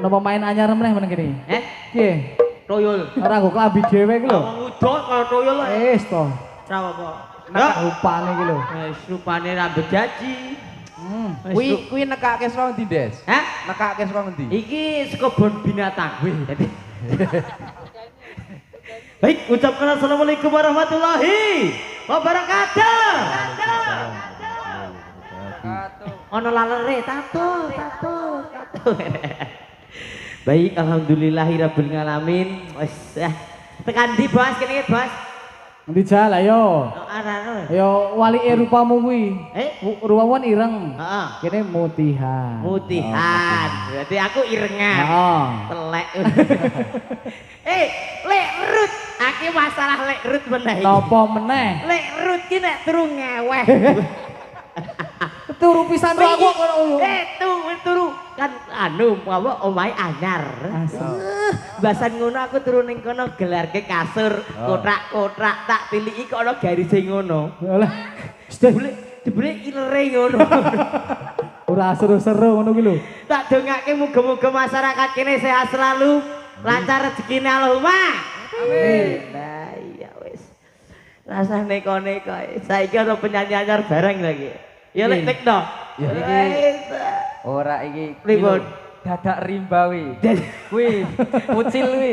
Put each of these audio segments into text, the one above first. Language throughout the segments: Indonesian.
Ono pemain anyar meneh meneh kene. Piye? Toyol. Ora nggo klambi dhewe iki lho. Wong udon kaya toyol ae. Wis to. Ora apa. Nek rupane iki lho. Wis rupane rambut jaji. Kuwi nekake saka endi, Des? Hah? Nekake saka endi? Iki saka bon binatang. Jadi baik, ucapkan assalamualaikum warahmatullahi wabarakatuh. Ono lalere tato. Baik, alhamdulillahirabbil alamin. Wis tekan ndi, Bos? Kene, Bos. Endi jal ayo. Arane. Ayo walike rupamu kuwi. Rupamu ireng. Heeh. Kene mutihan. Mutihan. Berarti aku irengan. Heeh. Telek. Lek rut. Aki masalah lek rut meneh. Napa meneh? Lek rut ki nek turu ngeweh. Turu pisan ro aku ngono. Turu kan anu apa omahe anyar. Basan ngono aku turu ning kono gelarke kasur, kotak-kotak tak tiliki kok ana garise ngono. Lah, jebule ilere ngono. Ora seru-seru ngono ki lho. Tak dongake muga-muga masyarakat kene sehat selalu, lancar rezekine Allahumma. Amin. Nah, iya wis. Rasane neko-neko. Saiki ana penyanyi anyar bareng lagi. Ya lek tekno. Ya iki ora iki Ribut. dadak rimbawi. Kuwi mucil kuwi.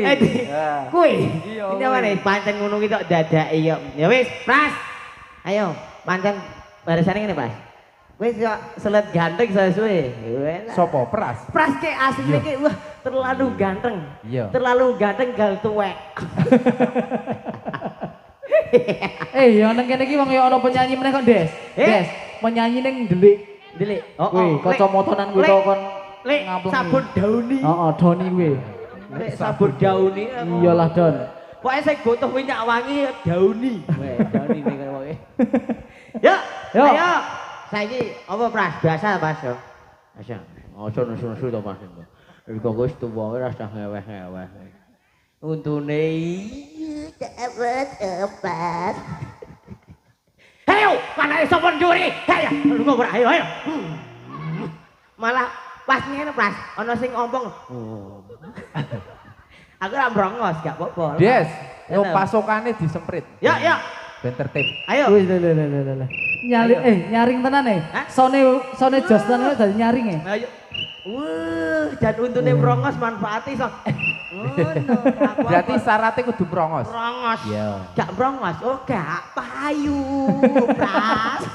Kuwi. Iya. Ini mana pancen ngono ki tok dadake yo. Ya wis, Pras. Ayo, pancen barisane ngene, Pras. Wis yo selet ganteng suwe. Sopo Pras? Pras ki asline ki wah terlalu ganteng. Iya. Terlalu ganteng gal tuwek. Ya nang kene iki wong ya ana penyanyi meneh kok, Des. Des, penyanyi ning Delik. Delik. Kuwi kacamatanan kuwi to kon lek sabun dauni. Heeh, Doni kuwi. Lek sabun dauni. Iyalah, Don. Pokoke sing butuh minyak wangi dauni. Weh, dauni ning kowe. Yo, ayo. Saiki apa Pras? Biasa, Mas yo. Biasa. Ojo nesu-nesu to, Mas. Iku wis tuwa ora usah ngeweh-ngeweh. Untune cepet. Ayo, mana sapa njuri? Ayo, lunga ora ayo. Malah pas ngene, Pras, ana sing ngomong. Aku ora brongos, gak apa-apa. Des, yo pasokane disemprit. Ya. Ben tertib. Ayo. Wis lho. Nyaring tenan Sone jos tenan dadi nyaring e. Ayo. Dan untune brongos manfaati iso. Ngono. Berarti syaratnya kudu brongos. Brongos. Iya. Gak brongos, oh gak payu, Pras.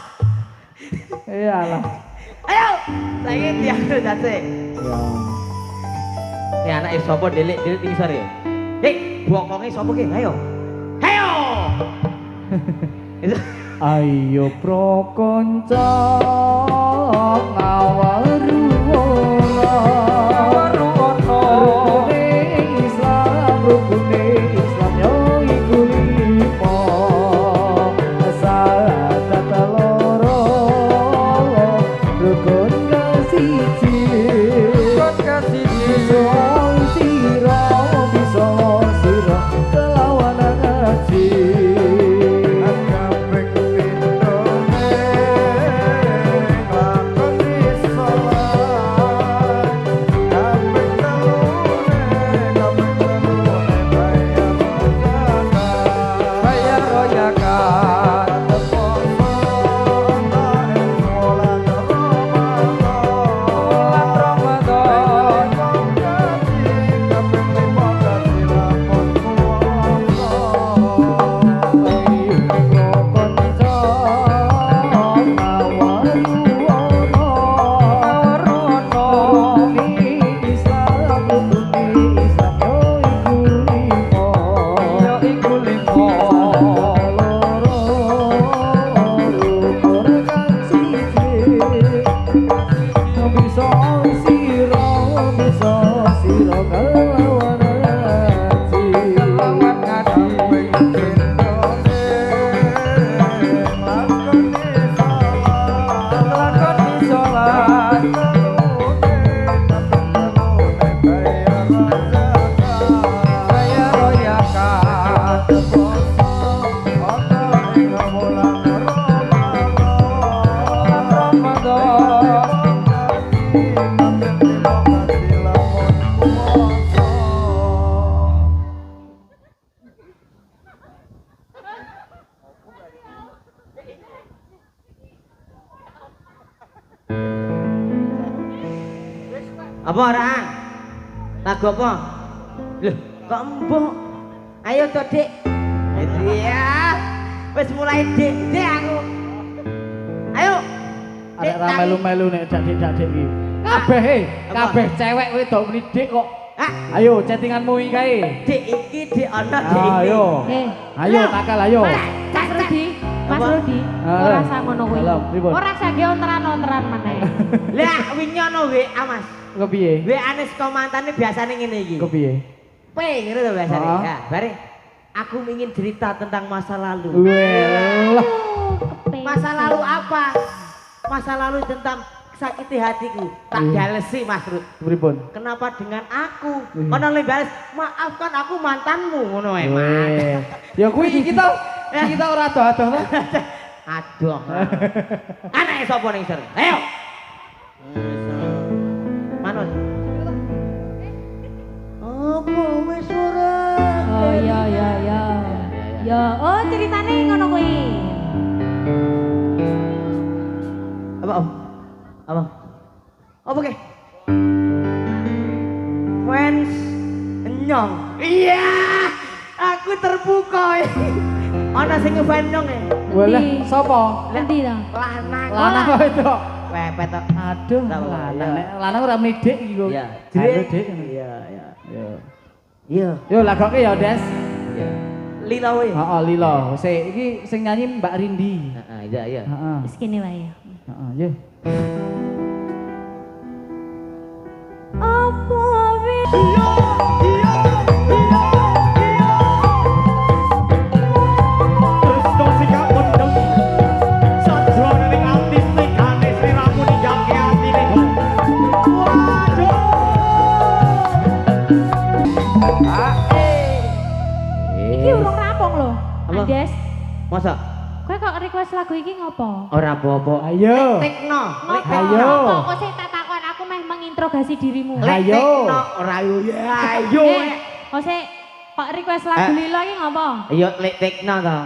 Iyalah. Ayo. Saiki dianu dase. Ya. Anake sapa delik ning isor ya? Bokonge sapa ki? Ayo. Ayo pro kanca ngawal ruwono. Rukune Islam yo iku limo. Salat loro rukun kasiji. Soal sira kelawan ngaji. Apa orang? Lagu apa? Loh, kok embok? Ayo toh, Dik. Iya. Wis mulai Dik aku. Ayo. Ada ra melu-melu nek dak-dik iki. Kabeh cewek wedok muni dik kok. Ayo chattinganmu iki kae. Dik iki dik ana dik iki. Ayo. Ayo nakal ayo. Mas Rudi, Mas Rudi, ora usah ngono kuwi. Ora usah ge onteran-onteran maneh. Lah wingi ana WA Mas. Kok piye? WA-ne saka mantane biasane ngene iki. Kok piye? Pe ngono to biasane. Ya, bare aku ingin cerita tentang masa lalu. Wah. Masa lalu apa? Masa lalu tentang sakiti hatiku. Tak dalesi Mas Rud. Pripun? Kenapa dengan aku? Ono le bales, maafkan aku mantanmu ngono ae, Mas. Ya kuwi kita ora adoh-adoh to. Aduh. Anake sapa ning sore? Ayo. Manut. Apa wis ora? Oh iya. Ya, oh ceritane ngono kuwi. Apa? Apa? Apa ke? Fans nyong. Iya. Aku terpukau. Ana sing ngefan nyong e. Walah, sapa? Endi to? Lanang. Lanang kok itu. Pepet tok. Aduh, lanang nek lanang ora menidik iki kok. Iya. Jere dik. Iya. Iya. Yo lagoke ya, Des. Iya. Lila wae. Heeh, Lila. Sik iki sing nyanyi Mbak Rindi. Heeh, iya. Heeh. Wis kene wae. Heeh, yo. Apa wis iki urung rampung lho. Apa? Andes, Masa? kowe kok request lagu iki ngopo? Ora apa-apa. Ayo. Tekno. Ngopo? Ayo. Ngopo kok sing tak takon aku meh menginterogasi dirimu. Ayo. Tekno ora yo. Ayo. Kok sik kok request lagu Lilo iki ngopo? Ayo lek tekno to.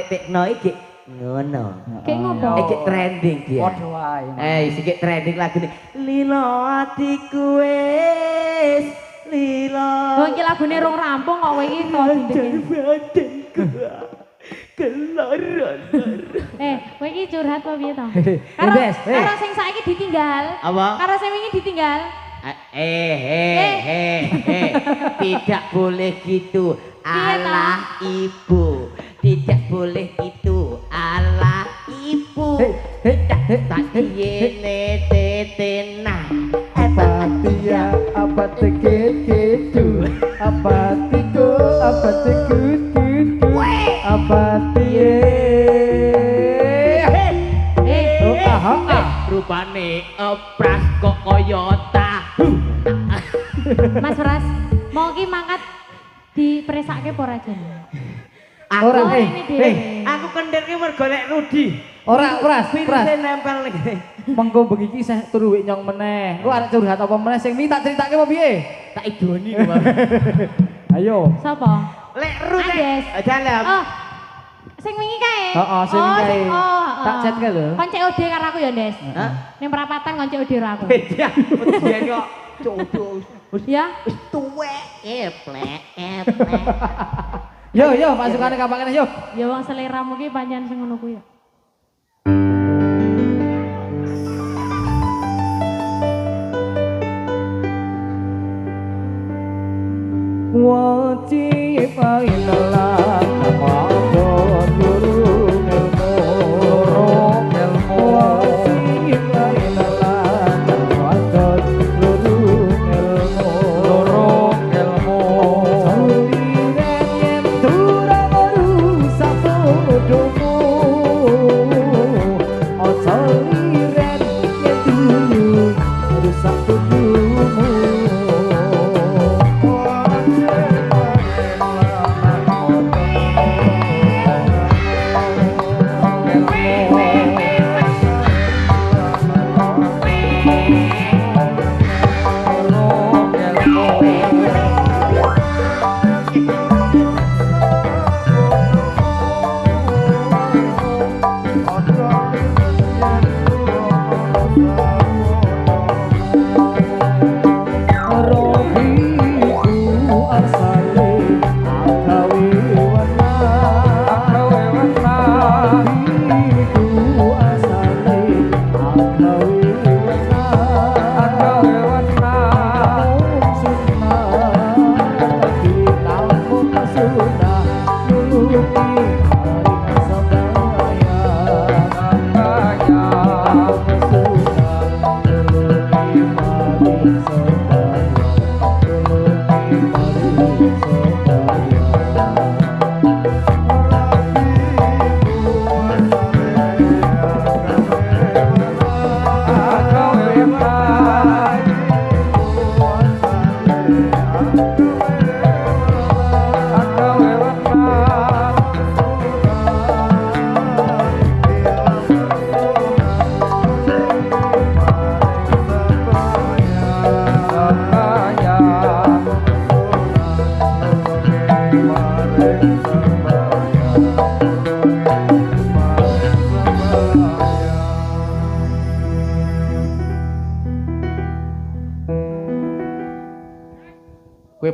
Tekno iki ngono. Kayak ngopo? Iki trending dia. Padha wae. Sikit trending lagu nih. Lilo atiku wis lilo. Lho iki lagune rong rampung kok kowe iki to dindeke. Badanku keloron. Kowe iki curhat apa piye to? Des, Karo sing saiki ditinggal. Apa? Karo sing wingi ditinggal. Tidak boleh gitu. Allah ibu. Tidak boleh itu. Allah ibu. Tak yene tetena. Apa dia? Apa teketu? Apa tiku? Apa tekutu? Apa dia? Rupane pras kok kaya tahu. Mas Pras, mau ki mangkat dipresake apa ora jen? Ora, Aku kendirke mergo lek Rudi. Ora, Pras. Virusnya nempel nih. Mengko bengi iki sih turu wik nyong meneh. Engko arek curhat apa meneh sing mi tak critakake apa piye? Tak idoni lho. Ayo. Sapa? Lek Rudi. Andes. Dalam. Oh. Sing wingi kae. Heeh, sing wingi kae. Tak chat kae lho. Kon COD karo aku ya, Des. Hah? Ning perapatan kon COD karo aku. Beda. Dia kok codo. Ya. Wis tuwek. Eplek. Yo, masukane kapan yo. Ya wong seleramu ki pancen sing ngono kuwi ya. Wajib ainalah mabon lurung ilmu wajib ainalah mabon lurung ilmu suriren yen durang rusak podomu ojo liren yen durung rusak podomu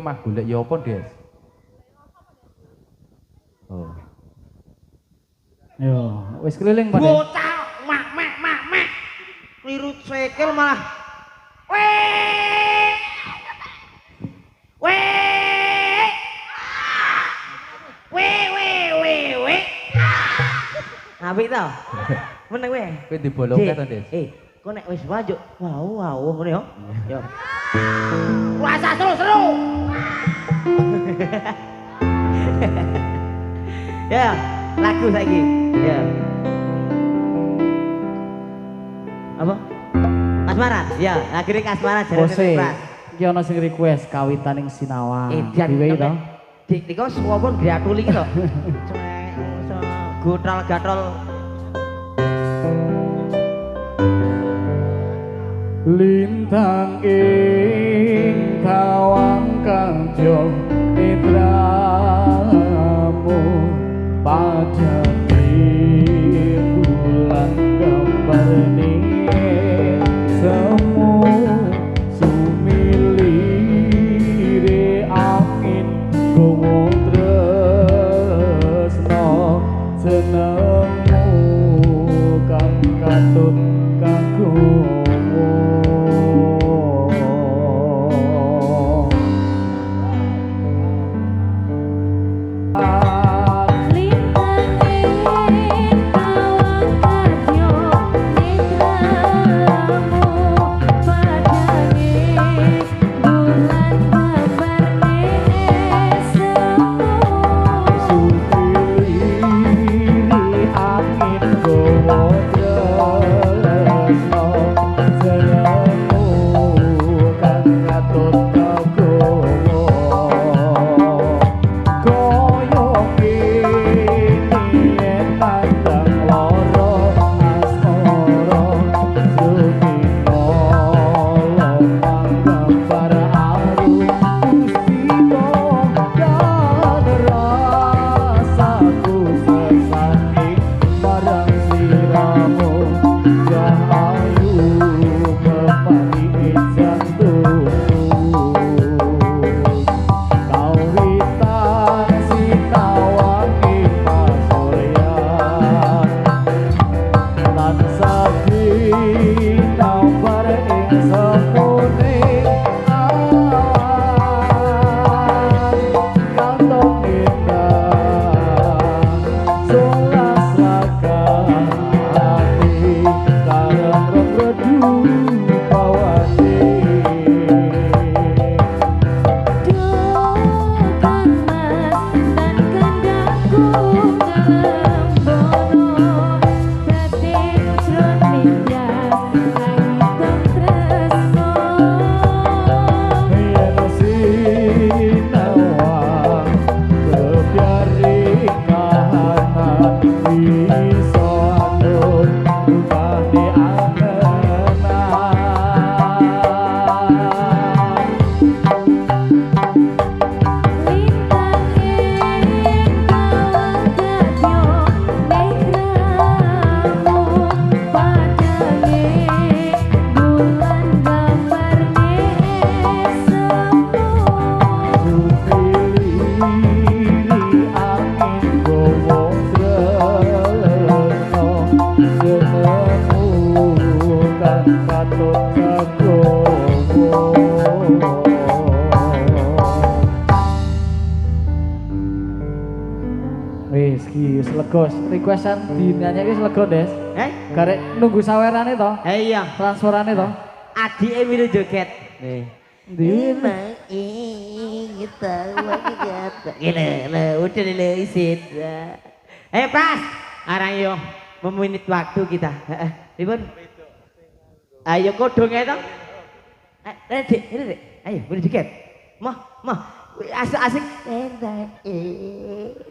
mah golek ya apa, Des? Oh. Yo, wis keliling Pak. Bocah mak. Kliru sekel malah. Weh. Apik to? Meneng weh. Kowe dibolongke to, Des? Kok nek wis wajuk, wow ngono yo. Yo. Rasa seru. Ya, lagu saiki. Ya. Apa? Kasmaran. Ya, akhire kasmaran Bose. jarene. Iki ana sing request kawitaning sinawang. Dian. Diwehi to. Dik niku suwon gratuli iki to. Gotral-gatrol. Lintang ing kawang kadya netramu padane bulan gambarne semu sumilire angin gowo tresno senengmu kang katut kanggo Legos, requestan dinyanyi wis lega, Des. Garek nunggu sawerane to? Iya, transferane to? Adike milu joget. Ndi? Gila, udah lho isit. Pras, arang yo memenit waktu kita. Ribun. Ayo kodonge to. Dek, ayo boleh joget. Mah, asik-asik.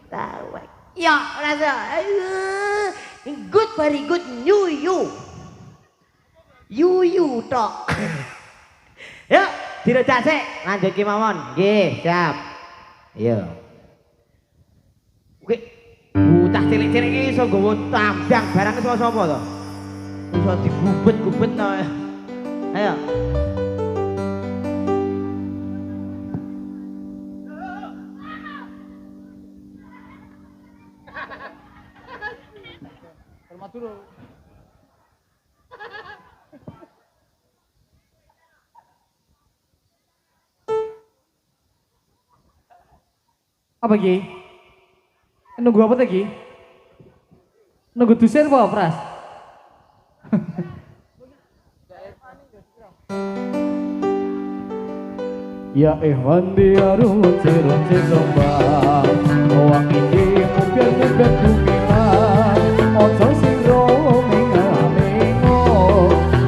Tawak. Ya, rasa. Good, very good. You tok. Yuk, direjak sik. Lanjut ki mawon. Nggih, siap. Iya. Oke. Bocah cilik-cilik iki iso nggawa tambang barang sapa to? Iso digubet-gubet to. Ayo. Apa Ki? Nunggu apa tadi? Nunggu dusen apa, Pras? Ya Ikhwan dia runce sombang Wang ini mungkin kumilang Ojo siro mengamingo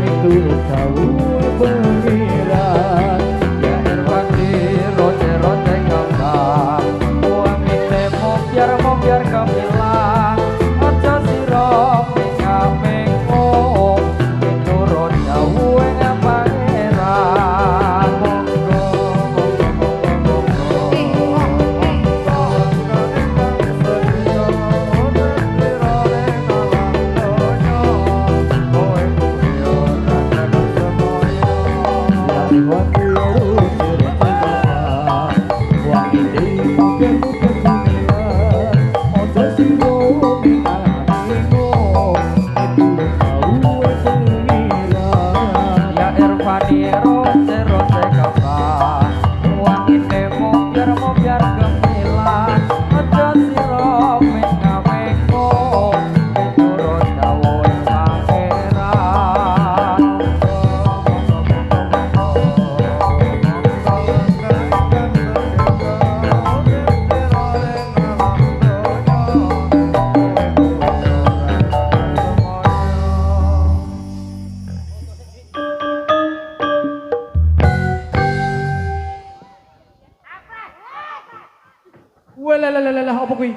Itu tahu pengiran Ya Irwan di roce gambang Wang ini mau biar gemilang Ojo siro mengamingo Itu roce uang pangeran Walah, apa kuwi?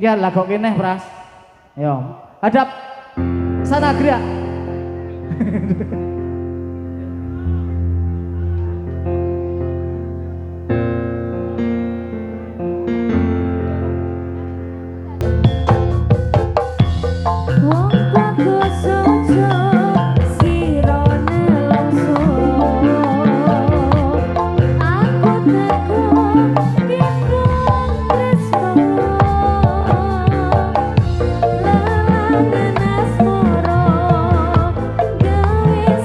Ya lah kok kene, Pras. Yo, hadap sana gerak. Gawe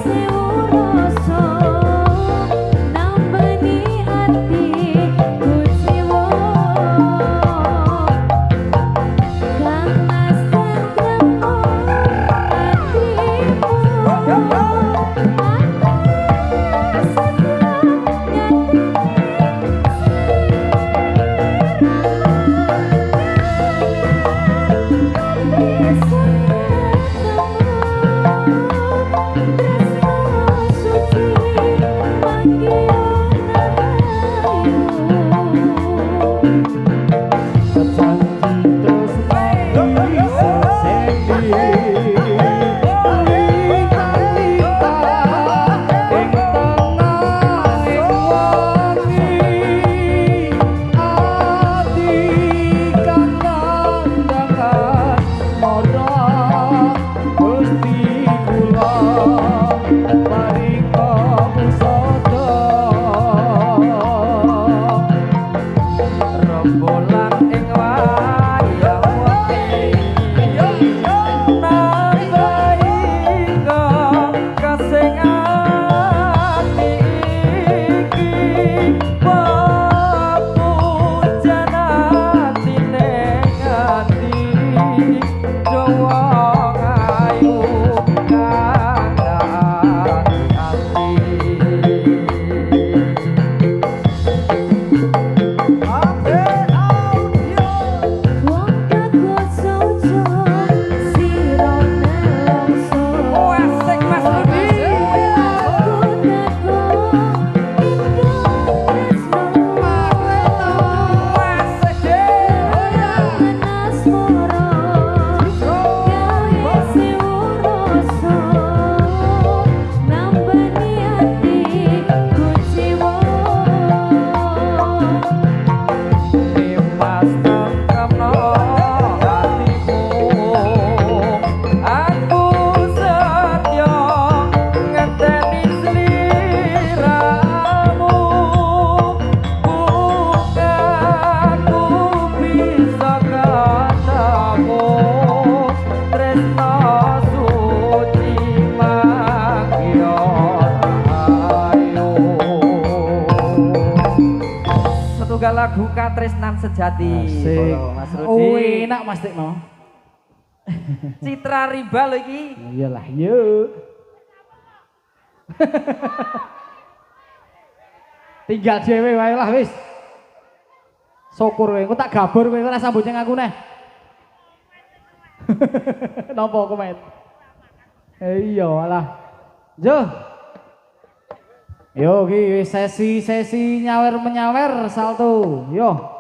duka duka tresnan sejati. Asik. Mas Rudi. Oh, enak Mas Tikno. Citra Riba lho iki. Iyalah, yuk. Tinggal dhewe wae lah wis. Syukur kowe, engko tak gabur kowe ora sambut nyang aku neh. Napa komen? Iya alah. Jo. Yo ki sesi nyawer-menyawer salto. Yo.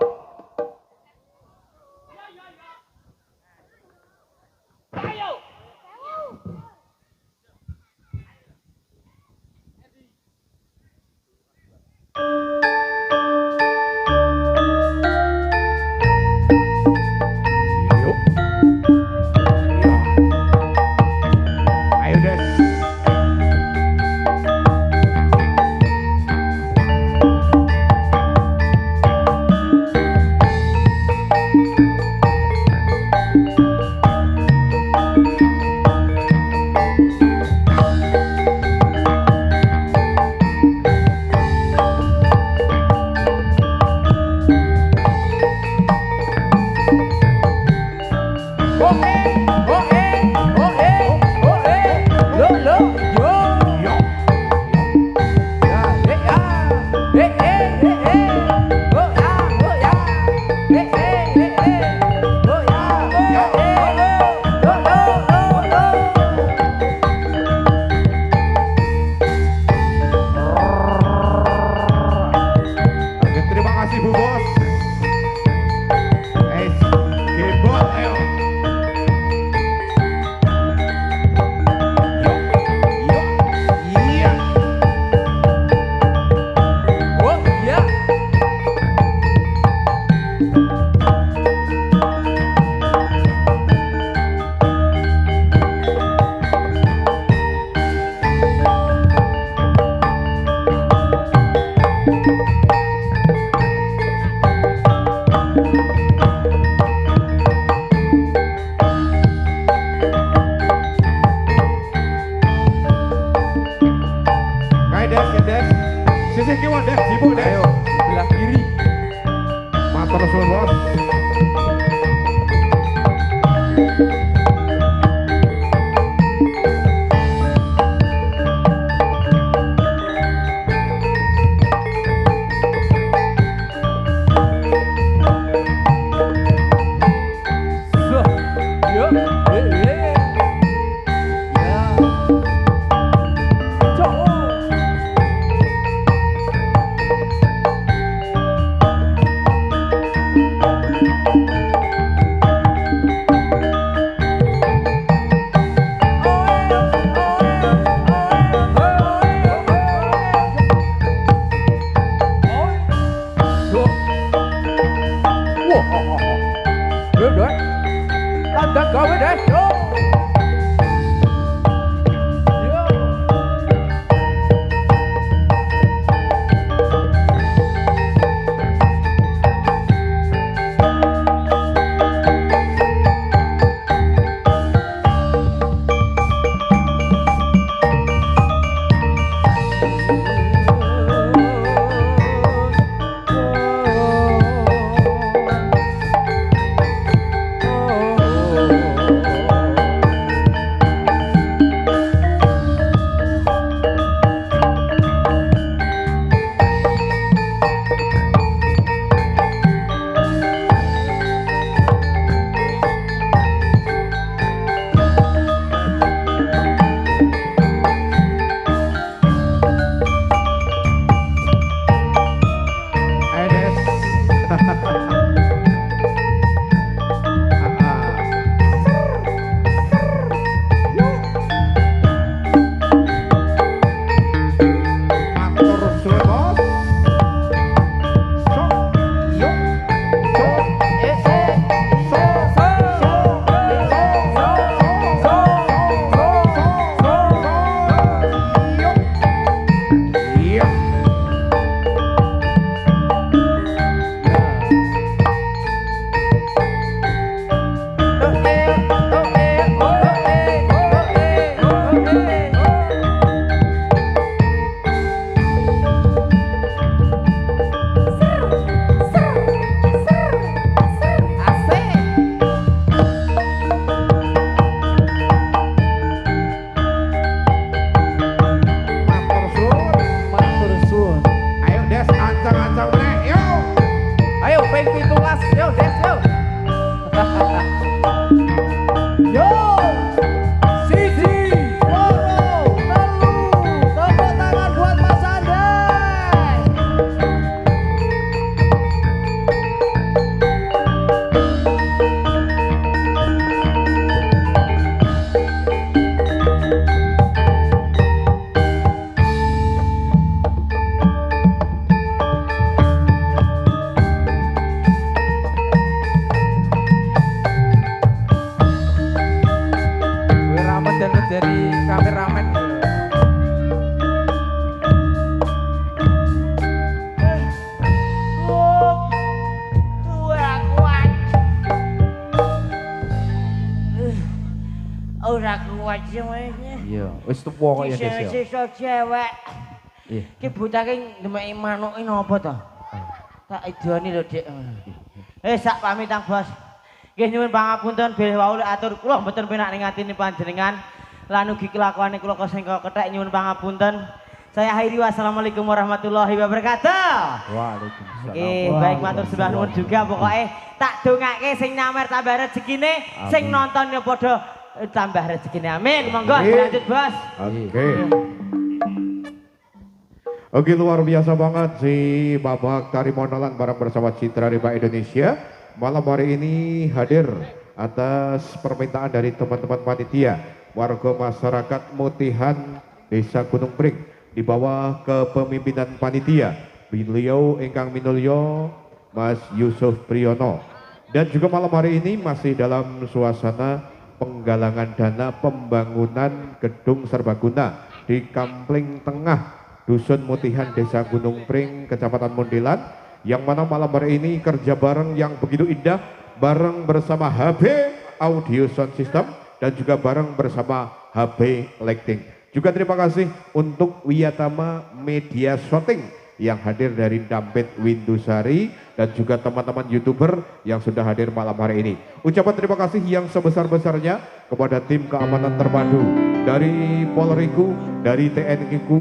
jadi kameramen. Ora kuat ceweknya. Iya, wis tuwa kok ya Des ya. Sisa cewek. Iya. Ki butake ndemeki manuke napa to? Tak idoni lho, Dik. Sak pamitang, Bos. Nggih nyuwun pangapunten bilih wau atur kula mboten penak ning atine panjenengan. Lan ugi kelakuane kula sing kethek nyuwun pangapunten. Saya akhiri wassalamualaikum warahmatullahi wabarakatuh. Waalaikumsalam. Oke, baik matur sembah nuwun juga pokoke tak dongake sing nyamer tambah rezekine, sing nonton ya padha tambah rezekine. Amin. Monggo lanjut, Bos. Oke. Oke, luar biasa banget si babak tari monolan bareng bersama Citra Riba Indonesia. Malam hari ini hadir atas permintaan dari teman-teman panitia warga masyarakat Mutihan Desa Gunung Pring di bawah kepemimpinan panitia beliau ingkang minulya Mas Yusuf Priyono. Dan juga malam hari ini masih dalam suasana penggalangan dana pembangunan gedung serbaguna di Kampling Tengah Dusun Mutihan Desa Gunung Pring Kecamatan Mundilan, yang mana malam hari ini kerja bareng yang begitu indah bareng bersama HB Audio Sound System dan juga bareng bersama HB Lighting. Juga terima kasih untuk Wiyatama Media Shooting yang hadir dari Dampit Windusari dan juga teman-teman YouTuber yang sudah hadir malam hari ini. Ucapan terima kasih yang sebesar-besarnya kepada tim keamanan terpadu dari Polriku, dari TNI